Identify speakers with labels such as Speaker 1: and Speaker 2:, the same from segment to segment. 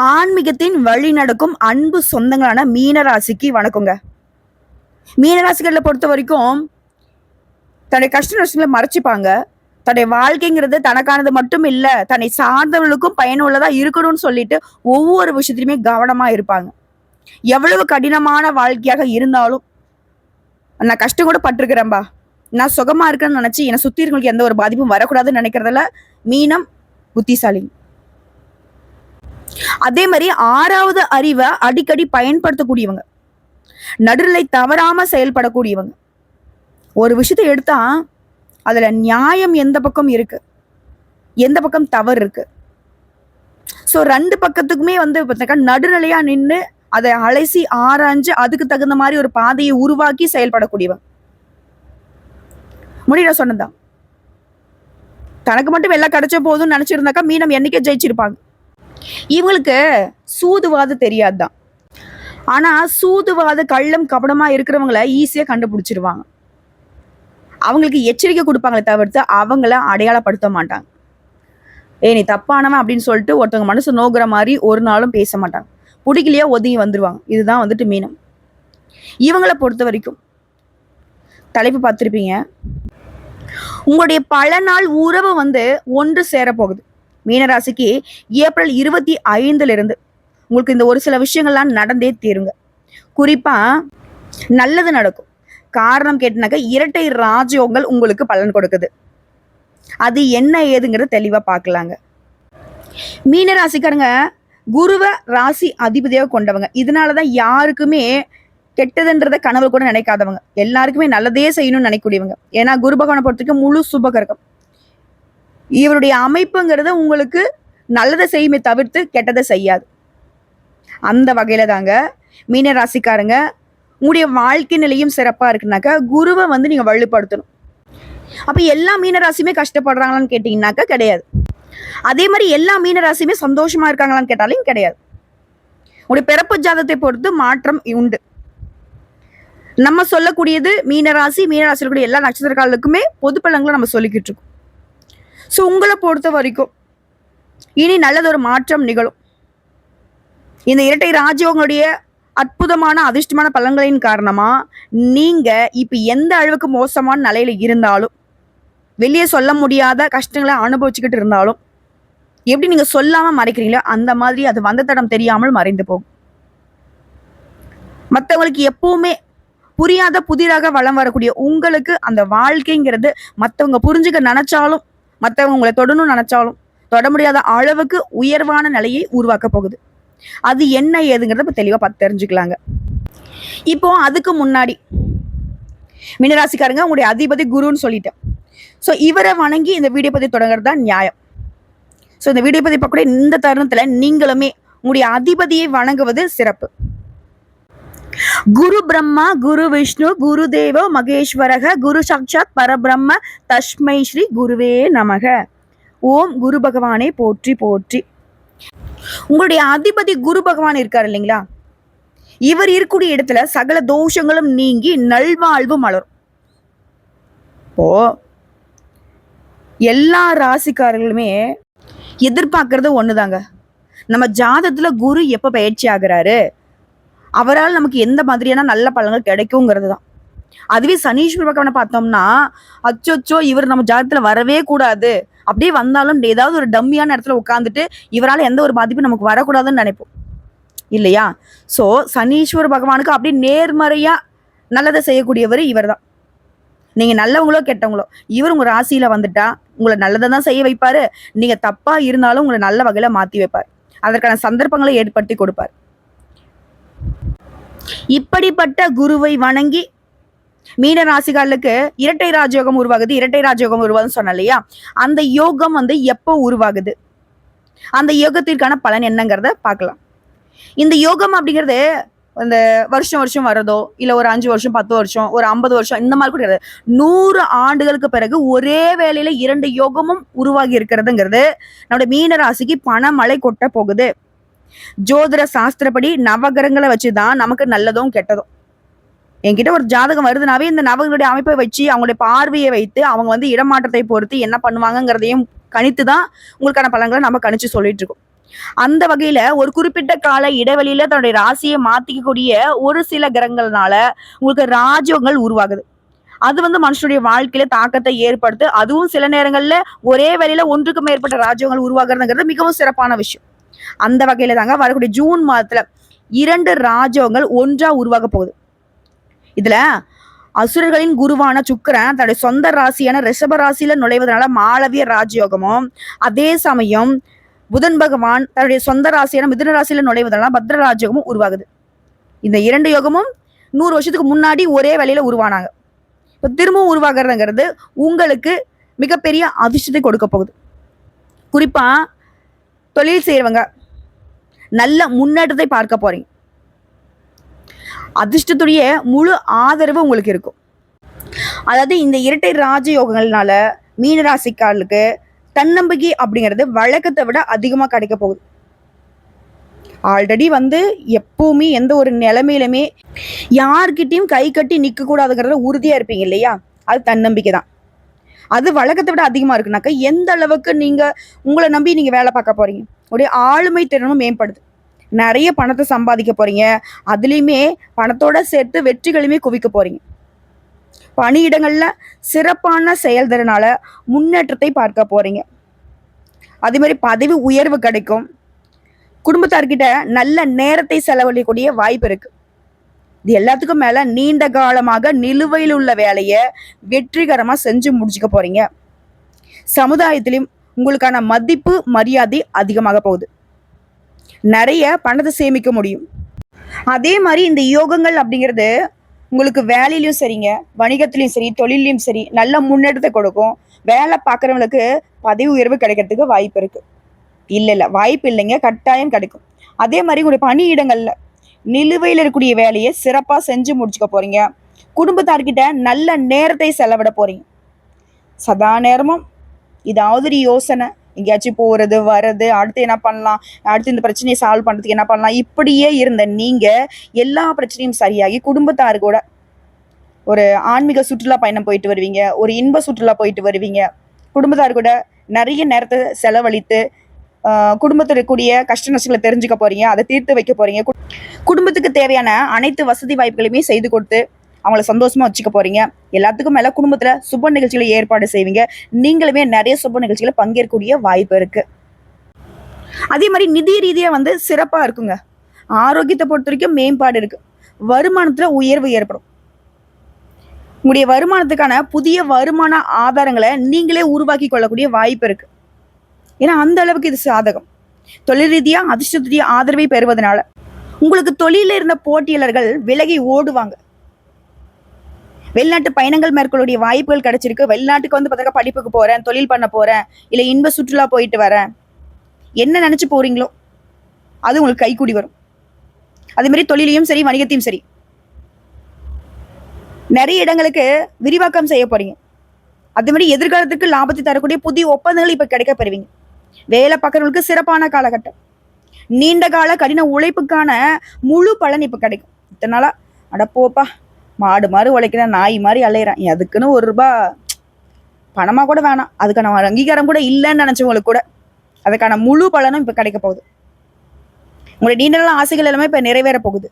Speaker 1: ஆன்மீகத்தின் வழி நடக்கும் அன்பு சொந்தங்களான மீனராசிக்கு வணக்கங்க. மீனராசிகளை பொறுத்த வரைக்கும் தன்னுடைய கஷ்ட நஷ்டங்களை மறைச்சிப்பாங்க. தன்னுடைய வாழ்க்கைங்கிறது தனக்கானது மட்டும் இல்ல, தன்னை சார்ந்தவர்களுக்கும் பயனுள்ளதா இருக்கணும்னு சொல்லிட்டு ஒவ்வொரு விஷயத்திலுமே கவனமா இருப்பாங்க. எவ்வளவு கடினமான வாழ்க்கையாக இருந்தாலும், நான் கஷ்டம் கூட பட்டிருக்கிறேன்பா, நான் சுகமா இருக்கேன்னு நினைச்சு என்னை சுத்தி இருக்கவங்களுக்கு எந்த ஒரு பாதிப்பும் வரக்கூடாதுன்னு நினைக்கிறதுல மீனம் புத்திசாலி. அதே மாதிரி 6வது அறிவை அடிக்கடி பயன்படுத்தக்கூடியவங்க, நடுநிலை தவறாம செயல்படக்கூடியவங்க. ஒரு விஷயத்தை எடுத்தா அதுல நியாயம் எந்த பக்கம் இருக்கு, எந்த பக்கம் தவறு இருக்கு, ஸோ 2 பக்கத்துக்குமே நடுநிலையா நின்று அதை அலசி ஆராய்ஞ்சு அதுக்கு தகுந்த மாதிரி ஒரு பாதையை உருவாக்கி செயல்படக்கூடியவங்க. முடியல சொன்னதான். தனக்கு மட்டும் எல்லாம் கிடைச்ச போதும்னு நினைச்சிருந்தாக்கா மீனம் என்னைக்கே ஜெயிச்சிருப்பாங்க. இவங்களுக்கு சூதுவாது தெரியாதுதான். ஆனா சூதுவாத கள்ளம் கபடமா இருக்கிறவங்கள ஈஸியா கண்டுபிடிச்சிருவாங்க. அவங்களுக்கு எச்சரிக்கை கொடுப்பாங்களே தவிர்த்து அவங்கள அடையாளப்படுத்த மாட்டாங்க. நீ தப்பானவன் அப்படின்னு சொல்லிட்டு ஒருத்தவங்க மனசு நோக்குற மாதிரி ஒரு நாளும் பேச மாட்டாங்க. பிடிக்கலையா ஒதுங்கி வந்துருவாங்க. இதுதான் மீனம். இவங்களை பொறுத்த வரைக்கும் தலைப்பு பார்த்துருப்பீங்க, உங்களுடைய பல நாள் உறவு ஒன்று சேர போகுது. மீனராசிக்கு ஏப்ரல் 25 உங்களுக்கு இந்த ஒரு சில விஷயங்கள்லாம் நடந்தே தீருங்க. குறிப்பா நல்லது நடக்கும். காரணம் கேட்டினாக்க இரட்டை ராஜயோகங்கள் உங்களுக்கு பலன் கொடுக்குது. அது என்ன ஏதுங்கிறது தெளிவா பார்க்கலாங்க. மீனராசிக்காரங்க குருவ ராசி அதிபதியாக கொண்டவங்க. இதனாலதான் யாருக்குமே கெட்டதுன்றத கனவு கூட நினைக்காதவங்க, எல்லாருக்குமே நல்லதே செய்யணும்னு நினைக்கக்கூடியவங்க. ஏன்னா குரு பகவானை பொறுத்தவரைக்கும் முழு சுபகரகம். இவருடைய அமைப்புங்கிறது உங்களுக்கு நல்லதை செய்யுமே தவிர்த்து கெட்டதை செய்யாது. அந்த வகையில தாங்க மீனராசிக்காரங்க உங்களுடைய வாழ்க்கை நிலையும் சிறப்பா இருக்குனாக்கா குருவை நீங்க வலுப்படுத்தணும். அப்ப எல்லா மீனராசியுமே கஷ்டப்படுறாங்களான்னு கேட்டீங்கன்னாக்கா கிடையாது. அதே மாதிரி எல்லா மீனராசியுமே சந்தோஷமா இருக்காங்களான்னு கேட்டாலும் கிடையாது. உங்களுடைய பிறப்பு ஜாதத்தை பொறுத்து மாற்றம் உண்டு. நம்ம சொல்லக்கூடியது மீனராசியில் கூடிய எல்லா நட்சத்திரக்காரர்களுக்குமே பொது பலன்களை நம்ம சொல்லிக்கிட்டு இருக்கோம். ஸோ உங்களை பொறுத்த வரைக்கும் இனி நல்லதொரு மாற்றம் நிகழும். இந்த இரட்டை ராஜயோகங்களுடைய அற்புதமான அதிர்ஷ்டமான பலன்களின் காரணமா நீங்க இப்ப எந்த அளவுக்கு மோசமான நிலையில இருந்தாலும், வெளியே சொல்ல முடியாத கஷ்டங்களை அனுபவிச்சுக்கிட்டு இருந்தாலும், எப்படி நீங்க சொல்லாம மறைக்கிறீங்களோ அந்த மாதிரி அது வந்த தடம் தெரியாமல் மறைந்து போகும். மற்றவங்களுக்கு எப்பவுமே புரியாத புதிராக வளம் வரக்கூடிய உங்களுக்கு அந்த வாழ்க்கைங்கிறது மற்றவங்க புரிஞ்சுக்க நினைச்சாலும், மற்றவங்க உங்களை தொடணும்னு நினைச்சாலும் தொட முடியாத அளவுக்கு உயர்வான நிலையை உருவாக்க போகுது. அது என்ன ஏதுங்கிறத இப்போ தெளிவாக பார்த்து தெரிஞ்சுக்கலாங்க. இப்போ அதுக்கு முன்னாடி மீனராசிக்காரங்க உங்களுடைய அதிபதி குருன்னு சொல்லிட்டேன். ஸோ இவரை வணங்கி இந்த வீடியோ பற்றி தொடங்குறது தான் நியாயம். ஸோ இந்த வீடியோ பற்றி பார்க்கக்கூடிய இந்த தருணத்தில் நீங்களுமே உங்களுடைய அதிபதியை வணங்குவது சிறப்பு. குரு பிரம்மா குரு விஷ்ணு குரு தேவோ மகேஸ்வரக குரு சாட்சாத் பரபிரம்ம தஸ்மை ஸ்ரீ குருவே நமக. ஓம் குரு பகவானே போற்றி போற்றி. உங்களுடைய அதிபதி குரு பகவான் இருக்காரு இல்லைங்களா, இவர் இருக்கக்கூடிய இடத்துல சகல தோஷங்களும் நீங்கி நல்வாழ்வு மலரும். இப்போ எல்லா ராசிக்காரர்களுமே எதிர்பார்க்கறது ஒண்ணுதாங்க, நம்ம ஜாதத்துல குரு எப்ப பயிற்சி ஆகுறாரு, அவரால் நமக்கு எந்த மாதிரியான நல்ல பலன்கள் கிடைக்குங்கிறது தான். அதுவே சனீஸ்வர பகவானை பார்த்தோம்னா, அச்சோச்சோ இவர் நம்ம ஜாதகத்துல வரவே கூடாது, அப்படியே வந்தாலும் ஏதாவது ஒரு டம்மியான இடத்துல உட்காந்துட்டு இவரால் எந்த ஒரு பாதிப்பும் நமக்கு வரக்கூடாதுன்னு நினைப்போம் இல்லையா. ஸோ சனீஸ்வர பகவானுக்கு அப்படியே நேர்மறையா நல்லதை செய்யக்கூடியவர் இவர் தான். நீங்க நல்லவங்களோ கெட்டவங்களோ இவர் உங்க ராசியில வந்துட்டா உங்களை நல்லதை தான் செய்ய வைப்பாரு. நீங்க தப்பா இருந்தாலும் உங்களை நல்ல வகையில மாத்தி வைப்பார். அதற்கான சந்தர்ப்பங்களை ஏற்படுத்தி கொடுப்பார். இப்படிப்பட்ட குருவை வணங்கி மீன ராசிகளுக்கு இரட்டை ராஜயோகம் உருவாகுது. இரட்டை ராஜயோகம் உருவாகுதுன்னு சொன்ன இல்லையா, அந்த யோகம் எப்போ உருவாகுது, அந்த யோகத்திற்கான பலன் என்னங்கிறத பார்க்கலாம். இந்த யோகம் அப்படிங்கிறது அந்த வருஷம் வருஷம் வரதோ இல்ல ஒரு 5 வருஷம் 10 வருஷம் ஒரு 50 வருஷம் இந்த மாதிரி கூட 100 ஆண்டுகளுக்கு பிறகு ஒரே வேளையில 2 யோகமும் உருவாகி இருக்கிறதுங்கிறது நம்முடைய மீன ராசிக்கு பணமழை கொட்ட போகுது. ஜோதிட சாஸ்திரப்படி நவகிரகங்களை வச்சுதான் நமக்கு நல்லதும் கெட்டதும். என்கிட்ட ஒரு ஜாதகம் வருதுனாவே இந்த நவங்களுடைய அமைப்பை வச்சு அவங்களுடைய பார்வையை வைத்து அவங்க இடமாற்றத்தை பொறுத்து என்ன பண்ணுவாங்கிறதையும் கணித்து தான் உங்களுக்கான பலன்களை நம்ம கணிச்சு சொல்லிட்டு இருக்கோம். அந்த வகையில ஒரு குறிப்பிட்ட கால இடைவெளியில தன்னுடைய ராசியை மாத்திக்கக்கூடிய ஒரு சில கிரகங்கள்னால உங்களுக்கு ராஜயோகங்கள் உருவாகுது. அது மனுஷனுடைய வாழ்க்கையில தாக்கத்தை ஏற்படுத்து. அதுவும் சில நேரங்கள்ல ஒரே வேளையில ஒன்றுக்கு மேற்பட்ட ராஜயோகங்கள் உருவாகுறதுங்கிறது மிகவும் சிறப்பான விஷயம். அந்த வகையில தாங்க வரக்கூடிய ஜூன் மாதத்துல 2 ராஜயோகங்கள் ஒன்றா உருவாக போகுது. இதுல அசுரர்களின் குருவான சுக்கிரன் தன்னுடைய சொந்த ராசியான ரிஷப ராசியில நுழைவதனால மாளவிய ராஜயோகமும், அதே சமயம் புதன் பகவான் தன்னுடைய சொந்த ராசியான மிதுன ராசியில நுழைவதனால பத்ர ராஜயோகமும் உருவாகுது. இந்த 2 யோகமும் 100 வருஷத்துக்கு முன்னாடி ஒரே வேளையில உருவானாங்க. இப்போ திரும்பவும் உருவாகிறதுங்கிறது உங்களுக்கு மிகப்பெரிய அதிர்ஷ்டத்தை கொடுக்க போகுது. குறிப்பா தொழில் செய்யறவங்க நல்ல முன்னேற்றத்தை பார்க்க போறீங்க. அதிர்ஷ்டத்துடைய முழு ஆதரவு உங்களுக்கு இருக்கும். அதாவது இந்த இரட்டை ராஜயோகங்கள்னால மீனராசிக்காரர்களுக்கு தன்னம்பிக்கை அப்படிங்கிறது வழக்கத்தை விட அதிகமா கிடைக்க போகுது. ஆல்ரெடி எப்பவுமே எந்த ஒரு நிலைமையிலுமே யார்கிட்டையும் கை கட்டி நிக்க கூடாதுங்கிறத உறுதியா இருப்பீங்க இல்லையா? அது தன்னம்பிக்கை தான். அது வழக்கத்தை விட அதிகமா இருக்குனாக்கா எந்த அளவுக்கு நீங்க உங்களை நம்பி நீங்க வேலை பார்க்க போறீங்க. உடைய ஆளுமை திறனும் மேம்படுது. நிறைய பணத்தை சம்பாதிக்க போறீங்க. அதுலயுமே பணத்தோட சேர்த்து வெற்றிகளுமே குவிக்க போறீங்க. பணியிடங்கள்ல சிறப்பான செயல்திறனால முன்னேற்றத்தை பார்க்க போறீங்க. அதே மாதிரி பதவி உயர்வு கிடைக்கும். குடும்பத்தார்கிட்ட நல்ல நேரத்தை செலவழிக்கக்கூடிய வாய்ப்பு இருக்கு. இது எல்லாத்துக்கும் மேல நீண்ட காலமாக நிலுவையில் உள்ள வேலையை வெற்றிகரமா செஞ்சு முடிச்சுக்க போறீங்க. சமுதாயத்திலும் உங்களுக்கான மதிப்பு மரியாதை அதிகமாக போகுது. நிறைய பணத்தை சேமிக்க முடியும். அதே மாதிரி இந்த யோகங்கள் அப்படிங்கிறது உங்களுக்கு வேலையிலையும் சரிங்க, வணிகத்திலையும் சரி, தொழிலையும் சரி நல்ல முன்னேற்றத்தை கொடுக்கும். வேலை பார்க்குறவங்களுக்கு பதவி உயர்வு கிடைக்கிறதுக்கு வாய்ப்பு இருக்கு. இல்லை வாய்ப்பு இல்லைங்க, கட்டாயம் கிடைக்கும். அதே மாதிரி உங்களுடைய பணியிடங்கள்ல நிலுவையில் இருக்கக்கூடிய வேலையை சிறப்பாக செஞ்சு முடிச்சுக்க போறீங்க. குடும்பத்தார்கிட்ட நல்ல நேரத்தை செலவிட போறீங்க. சதா நேரமும் ஏதாவது ஒரு யோசனை, எங்கேயாச்சும் போறது வர்றது, அடுத்து என்ன பண்ணலாம், அடுத்து இந்த பிரச்சனையை சால்வ் பண்றதுக்கு என்ன பண்ணலாம், இப்படியே இருந்த நீங்க எல்லா பிரச்சனையும் சரியாகி குடும்பத்தாரு கூட ஒரு ஆன்மீக சுற்றுலா பயணம் போயிட்டு வருவீங்க, ஒரு இன்ப சுற்றுலா போயிட்டு வருவீங்க. குடும்பத்தாரு கூட நிறைய நேரத்தை செலவழித்து குடும்பத்தில் இருக்கக்கூடிய கஷ்ட நஷ்டங்களை தெரிஞ்சுக்க போறீங்க, அதை தீர்த்து வைக்க போறீங்க. குடும்பத்துக்கு தேவையான அனைத்து வசதி வாய்ப்புகளையுமே செய்து கொடுத்து அவங்கள சந்தோஷமா வச்சுக்க போறீங்க. எல்லாத்துக்கும் மேல குடும்பத்துல சுப நிகழ்ச்சிகளை ஏற்பாடு செய்வீங்க. நீங்களுமே நிறைய சுப நிகழ்ச்சிகளை பங்கேற்கக்கூடிய வாய்ப்பு இருக்கு. அதே மாதிரி நிதி ரீதியா சிறப்பா இருக்குங்க. ஆரோக்கியத்தை பொறுத்த வரைக்கும் மேம்பாடு இருக்கு. வருமானத்துல உயர்வு ஏற்படும். உங்களுடைய வருமானத்துக்கான புதிய வருமான ஆதாரங்களை நீங்களே உருவாக்கி கொள்ளக்கூடிய வாய்ப்பு இருக்கு. ஏன்னா அந்த அளவுக்கு இது சாதகம். தொழில் ரீதியா அதிர்ஷ்டத்துடைய ஆதரவை பெறுவதனால உங்களுக்கு தொழில இருந்த போட்டியாளர்கள் விலகி ஓடுவாங்க. வெளிநாட்டு பயணங்கள் மேற்கொள்ளக்கூடிய வாய்ப்புகள் கிடைச்சிருக்கு. வெளிநாட்டுக்கு பார்த்தா படிப்புக்கு போறேன், தொழில் பண்ண போறேன், இல்லை இன்ப சுற்றுலா போயிட்டு வரேன், என்ன நினைச்சு போறீங்களோ அது உங்களுக்கு கைக்கூடி வரும். அதே மாதிரி தொழிலையும் சரி, வணிகத்தையும் சரி நிறைய இடங்களுக்கு விரிவாக்கம் செய்ய போறீங்க. அதே மாதிரி எதிர்காலத்துக்கு லாபத்தை தரக்கூடிய புதிய ஒப்பந்தங்கள் இப்ப கிடைக்க பெறுவீங்க. வேலை பார்க்கறவங்களுக்கு சிறப்பான காலகட்டம். நீண்ட கால கடின உழைப்புக்கான முழு பலன் இப்ப கிடைக்கும். இத்தனால அடப்போப்பா, மாடு மாதிரி உழைக்கிறேன், நாய் மாதிரி அலையிறேன், அதுக்குன்னு ₹1 பணமா கூட வேணாம், அதுக்கான அங்கீகாரம் கூட இல்லைன்னு நினைச்சவங்களுக்கு கூட அதுக்கான முழு பலனும் இப்ப கிடைக்க போகுது. உங்களுடைய நீண்ட நாள் ஆசைகள் எல்லாமே இப்ப நிறைவேற போகுது.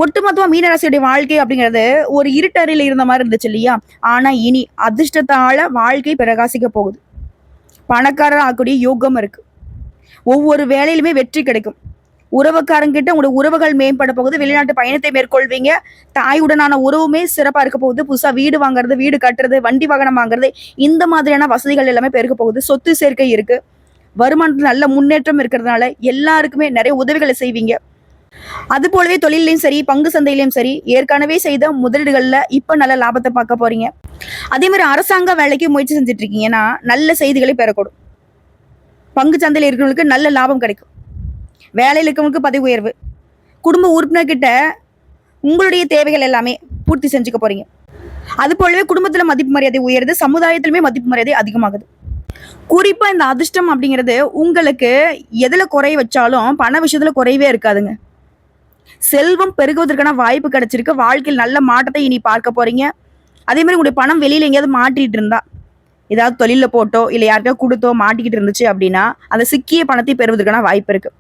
Speaker 1: ஒட்டுமொத்தமா மீனராசியுடைய வாழ்க்கை அப்படிங்கிறது ஒரு இருட்டறையில இருந்த மாதிரி இருந்துச்சு இல்லையா? ஆனா இனி அதிர்ஷ்டத்தால வாழ்க்கை பிரகாசிக்க போகுது. பணக்காரர் ஆகக்கூடிய யோகம் இருக்கு. ஒவ்வொரு வேலையிலுமே வெற்றி கிடைக்கும். உறவுக்காரங்கிட்ட உங்களோட உறவுகள் மேம்பட போகுது. வெளிநாட்டு பயணத்தை மேற்கொள்வீங்க. தாயுடனான உறவுமே சிறப்பா இருக்க போகுது. புதுசா வீடு வாங்குறது, வீடு கட்டுறது, வண்டி வாகனம் வாங்குறது, இந்த மாதிரியான வசதிகள் எல்லாமே பெருக்க போகுது. சொத்து சேர்க்கை இருக்கு. வருமானத்துல நல்ல முன்னேற்றம் இருக்கிறதுனால எல்லாருக்குமே நிறைய உதவிகளை செய்வீங்க. அது போலவே தொழிலையும் சரி, பங்கு சந்தையிலையும் சரி, ஏற்கனவே செய்த முதலீடுகள்ல இப்ப நல்ல லாபத்தை பார்க்க போறீங்க. அதே மாதிரி அரசாங்க வேலைக்கு முயற்சி செஞ்சுட்டு இருக்கீங்கன்னா நல்ல செய்திகளை பெறக்கூடும். பங்கு சந்தையில் இருக்கிறவங்களுக்கு நல்ல லாபம் கிடைக்கும். வேலையில் இருக்கவங்களுக்கு பதவி உயர்வு. குடும்ப உறுப்பினர்கிட்ட உங்களுடைய தேவைகள் எல்லாமே பூர்த்தி செஞ்சுக்க போறீங்க. அது போலவே குடும்பத்துல மதிப்பு மரியாதை உயருது. சமுதாயத்திலுமே மதிப்பு மரியாதை அதிகமாகுது. குறிப்பா இந்த அதிர்ஷ்டம் அப்படிங்கிறது உங்களுக்கு எதுல குறைய வச்சாலும் பண விஷயத்துல குறையவே இருக்காதுங்க. செல்வம் பெருகுவதற்கான வாய்ப்பு கிடைச்சிருக்கு. வாழ்க்கையில் நல்ல மாற்றத்தை இனி பார்க்க போறீங்க. அதே மாதிரி உங்களுடைய பணம் வெளியில எங்கேயாவது மாட்டிட்டு இருந்தா, ஏதாவது தொழில போட்டோ இல்லை யாருக்கா கொடுத்தோ மாட்டிக்கிட்டு இருந்துச்சு அப்படின்னா அந்த சிக்கிய பணத்தை பெறுவதற்கான வாய்ப்பு இருக்கு.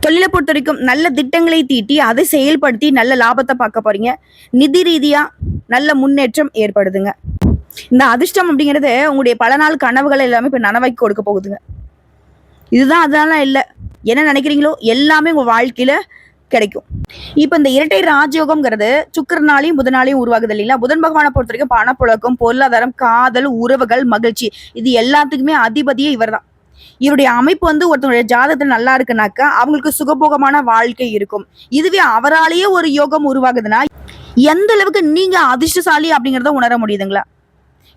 Speaker 1: தொழிலை பொறுத்த வரைக்கும் நல்ல திட்டங்களை தீட்டி அதை செயல்படுத்தி நல்ல லாபத்தை பார்க்க போறீங்க. நிதி ரீதியா நல்ல முன்னேற்றம் ஏற்படுதுங்க. இந்த அதிர்ஷ்டம் அப்படிங்கிறது உங்களுடைய பல நாள் கனவுகள் எல்லாமே இப்ப நனவாக்கி கொடுக்க போகுதுங்க. இதுதான் அதெல்லாம் இல்லை, என்ன நினைக்கிறீங்களோ எல்லாமே உங்க வாழ்க்கையில கிடைக்கும். இப்ப இந்த இரட்டை ராஜயோகம்ங்கிறது சுக்கிரனாலையும் புதனாலையும் உருவாகுது இல்லைங்களா? புதன் பகவானை பொறுத்த வரைக்கும் பணப்புழக்கம், பொருளாதாரம், காதல், உறவுகள், மகிழ்ச்சி, இது எல்லாத்துக்குமே அதிபதியே இவர் தான். இவருடைய அமைப்பு ஒருத்தவங்களுடைய ஜாதகத்துல நல்லா இருக்குனாக்கா அவங்களுக்கு சுகபோகமான வாழ்க்கை இருக்கும். இதுவே அவராலேயே ஒரு யோகம் உருவாகுதுன்னா எந்த அளவுக்கு நீங்க அதிர்ஷ்டசாலி அப்படிங்கிறத உணர முடியுதுங்களா?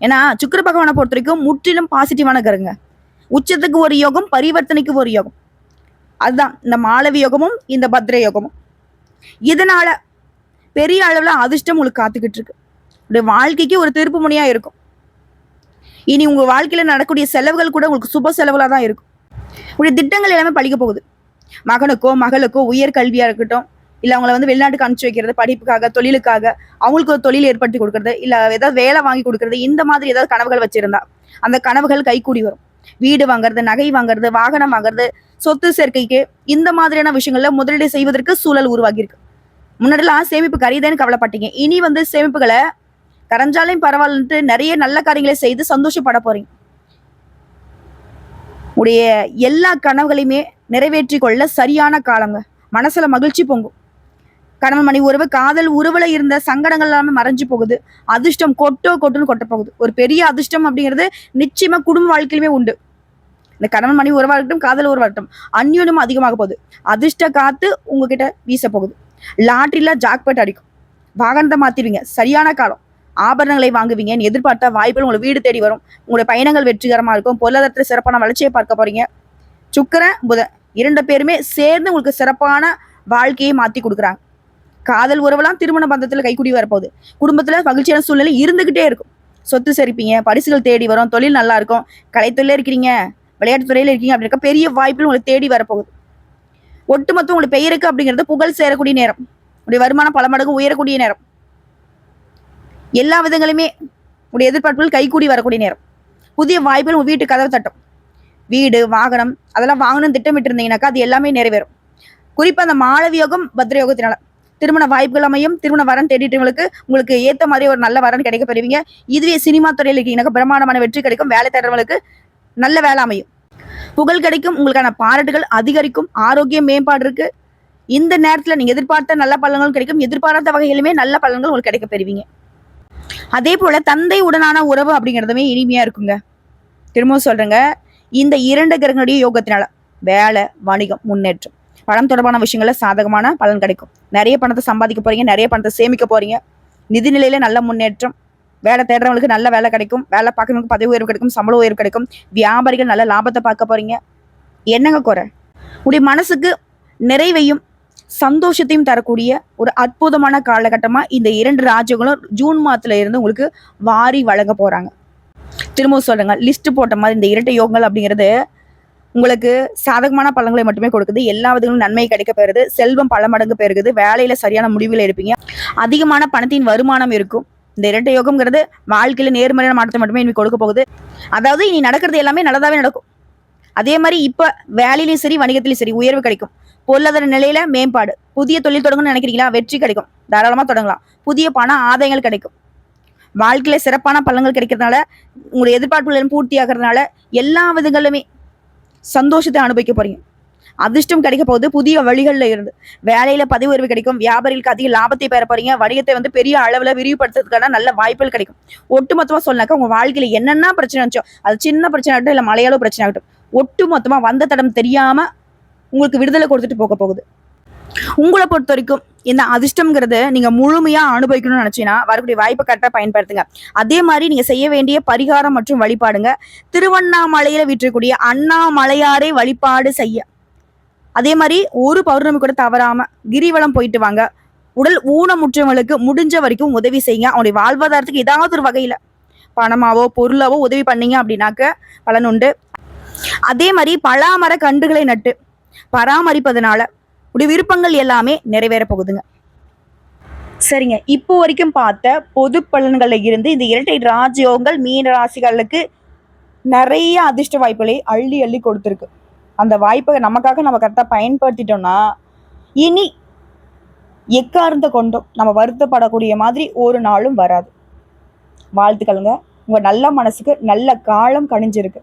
Speaker 1: ஏன்னா சுக்கிர பகவானை பொறுத்த வரைக்கும் முற்றிலும் பாசிட்டிவான கிரகங்க. உச்சத்துக்கு ஒரு யோகம், பரிவர்த்தனைக்கு ஒரு யோகம். அதுதான் இந்த மாளவி யோகமும் இந்த பத்ர யோகமும். இதனால பெரிய அளவுல அதிர்ஷ்டம் உங்களுக்கு காத்துக்கிட்டு இருக்கு. உடைய வாழ்க்கைக்கு ஒரு திருப்பு முனையா இருக்கும். இனி உங்க வாழ்க்கையில நடக்கக்கூடிய செலவுகள் கூட உங்களுக்கு சுப செலவுகளா தான் இருக்கும். உடைய திட்டங்கள் எல்லாமே பழிக்க போகுது. மகனுக்கோ மகளுக்கோ உயர் கல்வியா இருக்கட்டும், இல்ல அவங்கள வெளிநாட்டுக்கு அனுப்பிச்சு வைக்கிறது, படிப்புக்காக, தொழிலுக்காக, அவங்களுக்கு ஒரு தொழில் ஏற்படுத்தி கொடுக்கறது, இல்ல ஏதாவது வேலை வாங்கி கொடுக்கறது, இந்த மாதிரி ஏதாவது கனவுகள் வச்சிருந்தா அந்த கனவுகள் கைகூடி வரும். வீடு வாங்குறது, நகை வாங்குறது, வாகனம் வாங்குறது, சொத்து சேர்க்கைக்கு, இந்த மாதிரியான விஷயங்கள்ல முதலீடு செய்வதற்கு சூழல் உருவாகி இருக்கு. முன்னாடிலாம் சேமிப்பு கரையுதேன்னு கவலைப்பட்டீங்க. இனி சேமிப்புகளை கரைஞ்சாலையும் பரவாயில்லன்ட்டு நிறைய நல்ல காரியங்களை செய்து சந்தோஷப்பட போறீங்க. உடைய எல்லா கனவுகளையுமே நிறைவேற்றி கொள்ள சரியான காலங்க. மனசுல மகிழ்ச்சி பொங்கும். கணவன் மனைவி உறவு, காதல் உறவுல இருந்த சங்கடங்கள் எல்லாமே மறைஞ்சு போகுது. அதிர்ஷ்டம் கொட்டுன்னு கொட்ட போகுது. ஒரு பெரிய அதிர்ஷ்டம் அப்படிங்கிறது நிச்சயமா குடும்ப வாழ்க்கையிலுமே உண்டு. இந்த கணவன் மனைவி உறவா இருக்கட்டும், காதல் உறவா இருக்கட்டும், அந்யோன்யம் அதிகமாக போகுது. அதிர்ஷ்ட காத்து உங்ககிட்ட வீச போகுது. லாட்டரியில ஜாக்பாட் அடிக்கும். வாகனத்தை மாத்திடுவீங்க. சரியான காலம். ஆபரணங்களை வாங்குவீங்க. எதிர்பார்த்த வாய்ப்புகள் உங்களை வீடு தேடி வரும். உங்களுடைய பயணங்கள் வெற்றிகரமா இருக்கும். பொருளாதாரத்தில் சிறப்பான வளர்ச்சியை பார்க்க போறீங்க. சுக்கிரன் புதன் 2 பேருமே சேர்ந்து உங்களுக்கு சிறப்பான வாழ்க்கையை மாத்தி கொடுக்குறாங்க. காதல் உறவெல்லாம் திருமண பந்தத்துல கைக்குடி வரப்போகுது. குடும்பத்துல மகிழ்ச்சியான சூழ்நிலை இருந்துகிட்டே இருக்கும். சொத்து சரிப்பீங்க, பரிசுகள் தேடி வரும், தொழில் நல்லா இருக்கும். கலைத்துறையில இருக்கிறீங்க, விளையாட்டு துறையில இருக்கீங்க அப்படி இருக்க பெரிய வாய்ப்புகள் உங்களுக்கு தேடி வரப்போகுது. ஒட்டுமொத்தம் உங்களுக்கு பெயருக்கு அப்படிங்கிறது புகழ் சேரக்கூடிய நேரம். உடைய வருமானம் பல மடங்கு உயரக்கூடிய நேரம். எல்லா விதங்களுமே உடைய எதிர்பார்ப்புகள் கைகூடி வரக்கூடிய நேரம். புதிய வாய்ப்புகள் உங்க வீட்டு கதவு தட்டும். வீடு, வாகனம் அதெல்லாம் வாங்கணும்னு திட்டமிட்டு இருந்தீங்கன்னாக்கா அது எல்லாமே நிறைவேறும். குறிப்பா அந்த மாளவி யோகம், பத்ர யோகத்தினால திருமண வாய்ப்புகள் அமையும். திருமண வரன் தேடிட்டவங்களுக்கு உங்களுக்கு ஏத்த மாதிரி ஒரு நல்ல வரன் கிடைக்க பெறுவீங்க. இதுவே சினிமா துறையில் இருக்கீங்கன்னாக்கா பிரமாண்டமான வெற்றி கிடைக்கும். வேலை தேடுறவங்களுக்கு நல்ல வேலை அமையும். புகழ் கிடைக்கும். உங்களுக்கான பாராட்டுகள் அதிகரிக்கும். ஆரோக்கிய மேம்பாடு இருக்கு. இந்த நேரத்துல நீங்க எதிர்பார்த்த நல்ல பலன்கள் கிடைக்கும். எதிர்பாராத வகையிலுமே நல்ல பலன்கள் உங்களுக்கு கிடைக்க பெறுவீங்க. அதே போல தந்தை உடனான உறவு அப்படிங்கிறதுமே இனிமையா இருக்குங்க. திரும்பவும் சொல்றேங்க, இந்த 2 கிரகங்களுடைய யோகத்தினால வேலை, வணிகம், முன்னேற்றம், பணம் தொடர்பான விஷயங்கள்ல சாதகமான பலன் கிடைக்கும். நிறைய பணத்தை சம்பாதிக்க போறீங்க. நிறைய பணத்தை சேமிக்க போறீங்க. நிதிநிலையில நல்ல முன்னேற்றம். வேலை தேடுறவங்களுக்கு நல்ல வேலை கிடைக்கும். வேலை பார்க்கறவங்களுக்கு பதவி உயர்வு கிடைக்கும். சம்பள உயர்வு கிடைக்கும். வியாபாரிகள் நல்ல லாபத்தை பார்க்க போறீங்க. என்னங்க குறை? உடைய மனசுக்கு நிறைவையும் சந்தோஷத்தையும் தரக்கூடிய ஒரு அற்புதமான காலகட்டமா இந்த 2 ராஜ்யங்களும் ஜூன் மாதத்துல இருந்து உங்களுக்கு வாரி வழங்க போறாங்க. திரும்பவும் சொல்றேங்க, லிஸ்ட் போட்ட மாதிரி இந்த இரட்டை யோகங்கள் அப்படிங்கிறது உங்களுக்கு சாதகமான பலன்களை மட்டுமே கொடுக்குது. எல்லா விதங்களும் நன்மை கிடைக்க பெறுது. செல்வம் பல மடங்கு பெருகுது. வேலையில சரியான முடிவுல இருப்பீங்க. அதிகமான பணத்தின் வருமானம் இருக்கும். இந்த இரட்டை யோகம்ங்கிறது வாழ்க்கையில நேர்மறையான மாற்றத்தை மட்டுமே இனி கொடுக்க போகுது. அதாவது இனி நடக்கிறது எல்லாமே நல்லதாவே நடக்கும். அதே மாதிரி இப்ப வேலையிலையும் சரி, வணிகத்திலையும் சரி உயர்வு கிடைக்கும். பொருளாதார நிலையில மேம்பாடு. புதிய தொழில் தொடங்கணும்னு நினைக்கிறீங்களா? வெற்றி கிடைக்கும். தாராளமா தொடங்கலாம். புதிய பண ஆதாயங்கள் கிடைக்கும். வாழ்க்கையில சிறப்பான பலன்கள் கிடைக்கிறதுனால, உங்களுடைய எதிர்பார்ப்புகள் பூர்த்தி ஆகிறதுனால எல்லா விதங்களுமே சந்தோஷத்தை அனுபவிக்க போறீங்க. அதிர்ஷ்டம் கிடைக்க போகுது. புதிய வழிகள்ல இருந்து வேலையில பதவி உயர்வு கிடைக்கும். வியாபாரிகளுக்கு அதிக லாபத்தை பெற போறீங்க. வணிகத்தை பெரிய அளவுல விரிவுபடுத்துறதுக்கான நல்ல வாய்ப்புகள் கிடைக்கும். ஒட்டுமொத்தமா சொன்னாக்கா உங்க வாழ்க்கையில என்னென்ன பிரச்சனை இருந்துச்சோ, அது சின்ன பிரச்சனை ஆகட்டும், இல்ல மலையாள பிரச்சனை ஆகட்டும், ஒட்டுமொத்தமா வந்த தடம் தெரியாம உங்களுக்கு விடுதலை கொடுத்துட்டு போக போகுது. உங்களை பொறுத்த வரைக்கும் இந்த அதிர்ஷ்டம்ங்கிறது நீங்க முழுமையா அனுபவிக்கணும்னு நினைச்சீங்கன்னா வரக்கூடிய வாய்ப்பை கரெக்டா பயன்படுத்துங்க. அதே மாதிரி நீங்க செய்ய வேண்டிய பரிகாரம் மற்றும் வழிபாடுங்க. திருவண்ணாமலையில வீற்றக்கூடிய அண்ணாமலையாரை வழிபாடு செய்ய. அதே மாதிரி ஒரு பௌர்ணமி கூட தவறாம கிரிவலம் போயிட்டு வாங்க. உடல் ஊனமுற்றவங்களுக்கு முடிஞ்ச வரைக்கும் உதவி செய்யுங்க. அவனுடைய வாழ்வாதாரத்துக்கு ஏதாவது ஒரு வகையில பணமாவோ பொருளாவோ உதவி பண்ணீங்க அப்படின்னாக்க பலன் உண்டு. அதே மாதிரி பலாமர கன்றுகளை நட்டு பராமரிப்பதனால உடைய விருப்பங்கள் எல்லாமே நிறைவேற போகுதுங்க. சரிங்க, இப்போ வரைக்கும் பார்த்த பொது பலன்கள்ல இருந்து இந்த இரட்டை ராஜயோகங்கள் மீன ராசிகளுக்கு நிறைய அதிர்ஷ்ட வாய்ப்புகளை அள்ளி அள்ளி கொடுத்துருக்கு. அந்த வாய்ப்பை நமக்காக நம்ம கரெக்டாக பயன்படுத்திட்டோம்னா இனி எக்கார்ந்த கொண்டும் நம்ம வருத்தப்படக்கூடிய மாதிரி ஒரு நாளும் வராது. வாழ்த்துக்களுங்க. உங்க நல்ல மனசுக்கு நல்ல காலம் கணிஞ்சிருக்கு.